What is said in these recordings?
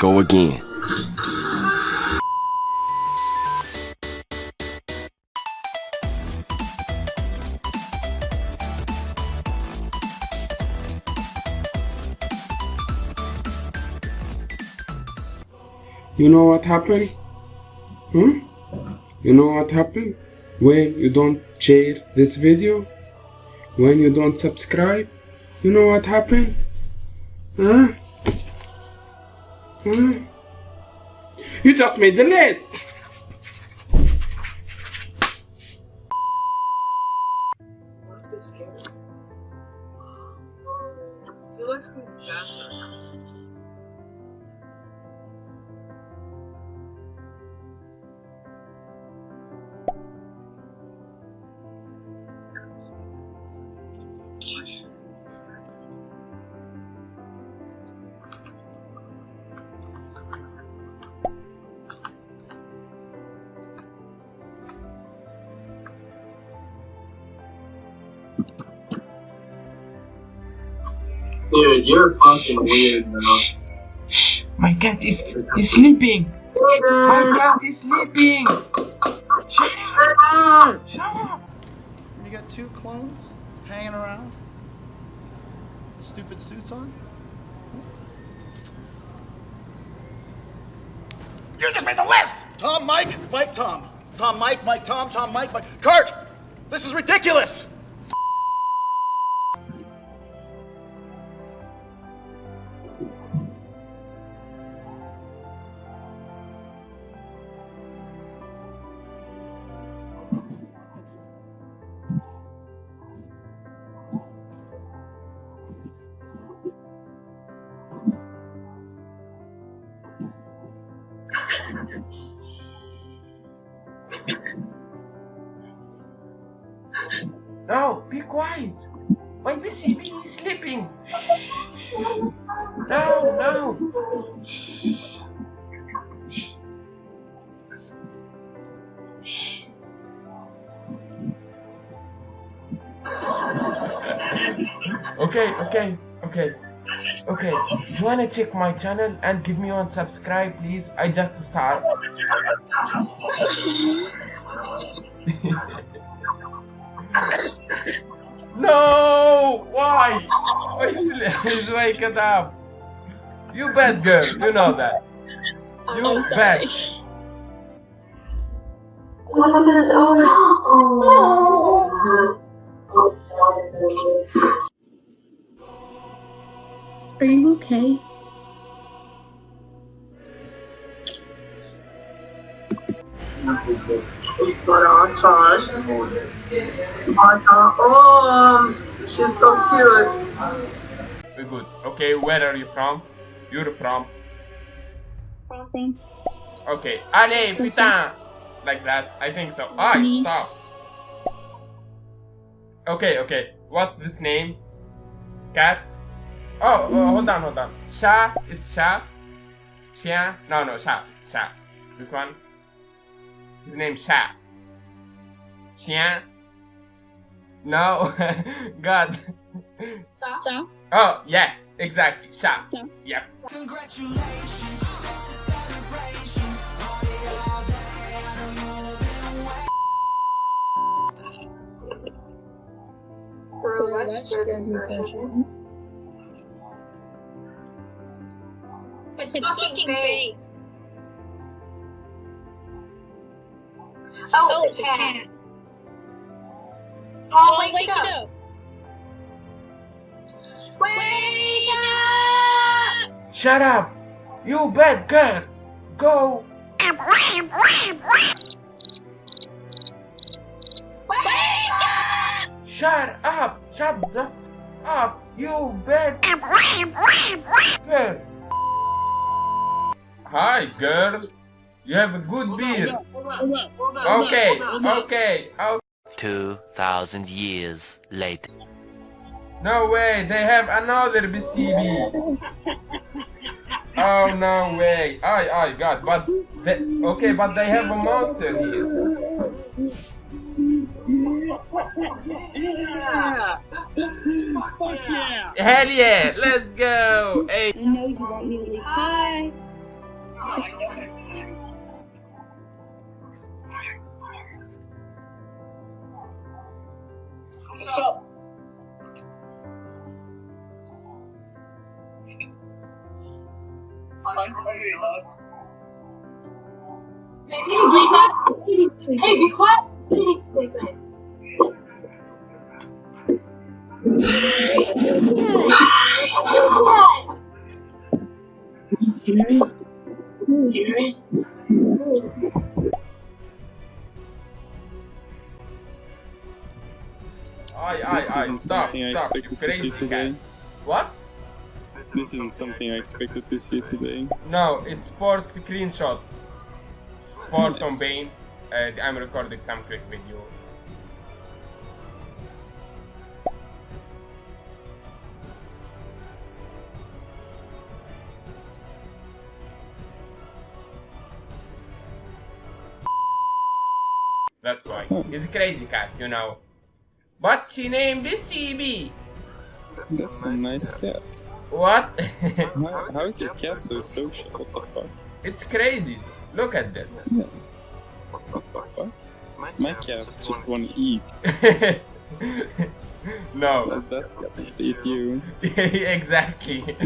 go again. You know what happened? You know what happened? When you don't share this video? When you don't subscribe? You know what happened? Huh? You just made the list! I'm so scared. I feel like something bad. Dude, you're fucking weird, man. My cat is sleeping. My cat is sleeping. Shut up. Shut up. You got two clones hanging around? Stupid suits on? You just made the list! Tom, Mike, Mike, Tom. Tom, Mike, Mike, Tom, Tom, Mike, Mike. Kurt! This is ridiculous! No, be quiet. My BCB is sleeping. No, no. Okay. Do you wanna check my channel and give me one subscribe, please? I just start. No! Why? Why is waking up? You bad girl, you know that. You bad. Are you okay? Oh, she's so cute. Very good. Okay, where are you from? You're from? France. Okay. Allez, putain! Like that. I think so. Ah, stop. Okay. What's this name? Cat? Oh, hold on. Sha, it's Sha. Chien? No, Sha. It's Sha. This one. His name's Sha. Chien? No. God. Sha? Oh, yeah. Exactly. Sha. Sha. Yep. Congratulations, it's a celebration. Party all day, I know you've been waiting. Bro, that's good version. It's fucking fake. Oh, it's a cat. Oh, Wake it up. Wake up! Shut up! You bad girl! Go! Wake up! Shut up! Shut the f up! You bad girl! Hi, girl. You have a good beard. Okay. 2,000 years later. No way, they have another BCB. Oh no way. I God, but they have a monster here. Fuck yeah! Hell yeah, let's go. Hey. I know you want me to leave. Hi. Go. Uncover your dog. Hey, be quiet. Stop, something I stop, you expected to see crazy today. cat. What? This isn't something I expected to see today. No, it's for screenshots. For Nice. Tom Bain. I'm recording some quick video. That's why. He's a crazy cat, you know. But she named this CB. That's a nice cat. What? How is your cat so social? What the fuck? It's crazy. Look at this. Yeah. What the fuck? My cats just wanna eat. No. That cat wants to eat you. Exactly.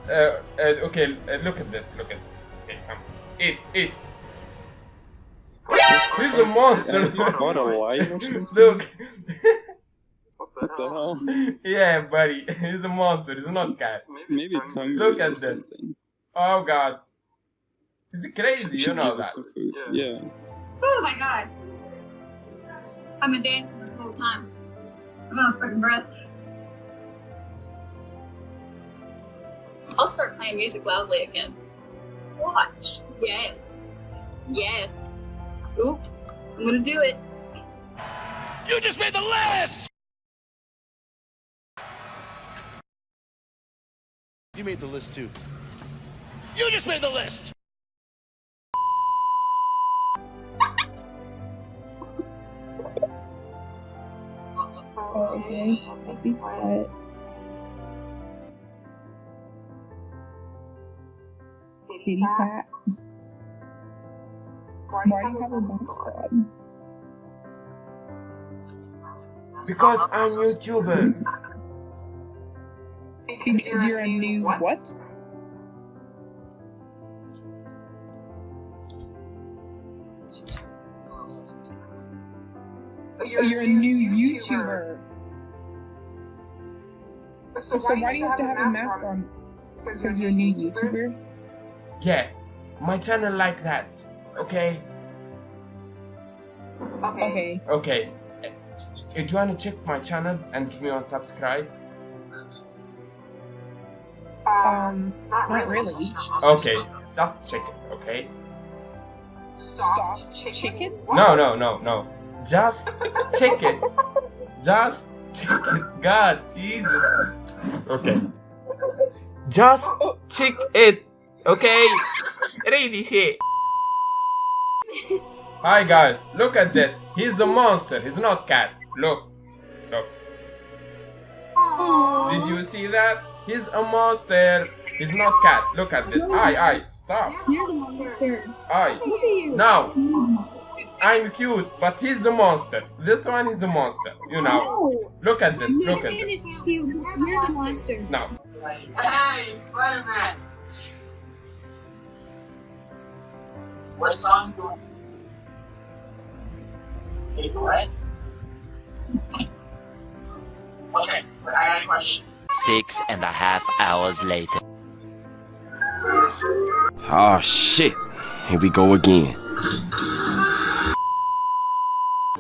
Okay, look at this. Look at this. Okay, come. Eat. He's a monster. What a lion or something? Look. What the hell? Yeah, buddy. He's a monster. He's not cat. Maybe it's hungry Look or at this. something. Oh god. He's crazy, you Should know give it that. some food. Yeah. Oh my god. I've been dancing this whole time. I'm out of freaking breath. I'll start playing music loudly again. Watch. Yes. Yes. Oop. I'm gonna do it. You just made the list! You made the list too. You just made the list! Okay, I'll be quiet. Kitty cat. Why do you have a box squad? Because I'm YouTuber. Because you're a new what? You're a new YouTuber. So why do you have to have a mask on? Because you're a new YouTuber? Yeah, my channel like that. Okay? Okay. Okay. Do you wanna check my channel and give me one subscribe? Not really. Okay, just check it, okay? Soft chicken? No. Just check it. Just check it. God, Jesus. Okay. Just check it. Okay? Really shit. Hi guys, look at this. He's a monster. He's not cat. Look. Did you see that? He's a monster. He's not cat. Look at this. Aye, stop. You're the monster. Aye. Look at you. No. I'm cute, but he's a monster. This one is a monster. You know. No. Look at this. Look at Man this. is cute. You're the monster. No. Hey, Spider-Man! What song do you want? Hey, what? Okay, but I got a question. 6.5 hours later. Oh shit, here we go again. Oh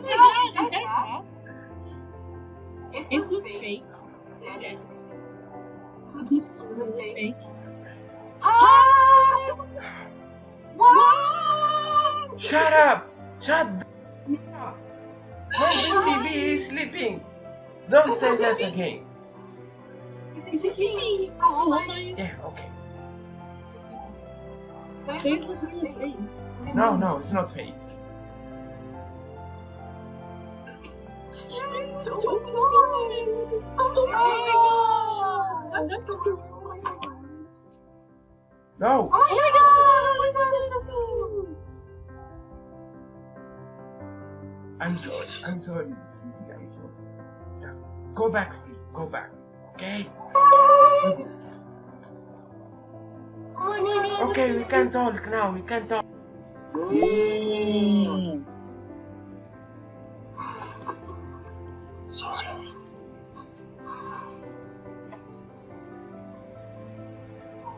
my god, is that cat? It looks fake. It looks really fake. Shut up! Shut up! When CB is sleeping. Don't say that again. Is he sleeping? How old are you? Yeah, okay. Face look really fake. No, it's not fake. Oh my god! That's No. Oh my god! I'm sorry, I'm sorry. I'm sorry. Just go back, Steve. Go back. Okay? Okay, we can talk now. We can talk. Sorry.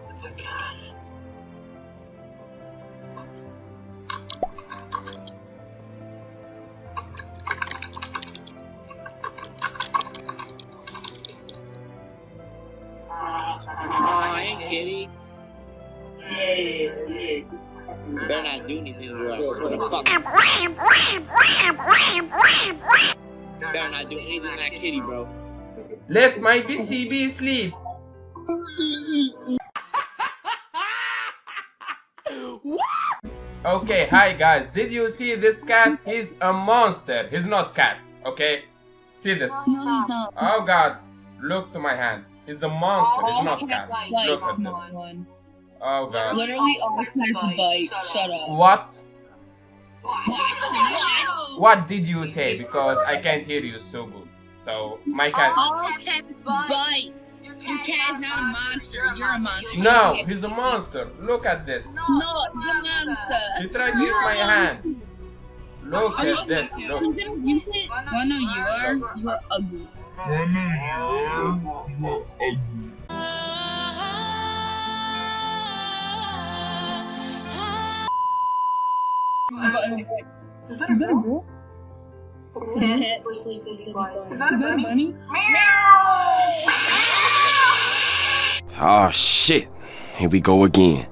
It's okay. Hey, kitty. Better not do anything to us. Better not do anything to that kitty, bro. Let my BCB sleep. Okay, hi guys. Did you see this cat? He's a monster. He's not cat. Okay? See this. Oh god. Look to my hand. He's a monster. He's not cat. Look at this. Oh god. Literally all cats bite. Shut up. What? What did you say? Because I can't hear you so good. So my cat. All cats bite. Your cat is not a monster. You're a monster. No, he's a monster. Look at this. No, he's a monster. He tried to eat my hand. Look at this. Look. You didn't use it? Well, no, you are. You are ugly. Is that a girl? Is that a bunny? Oh shit. Here we go again.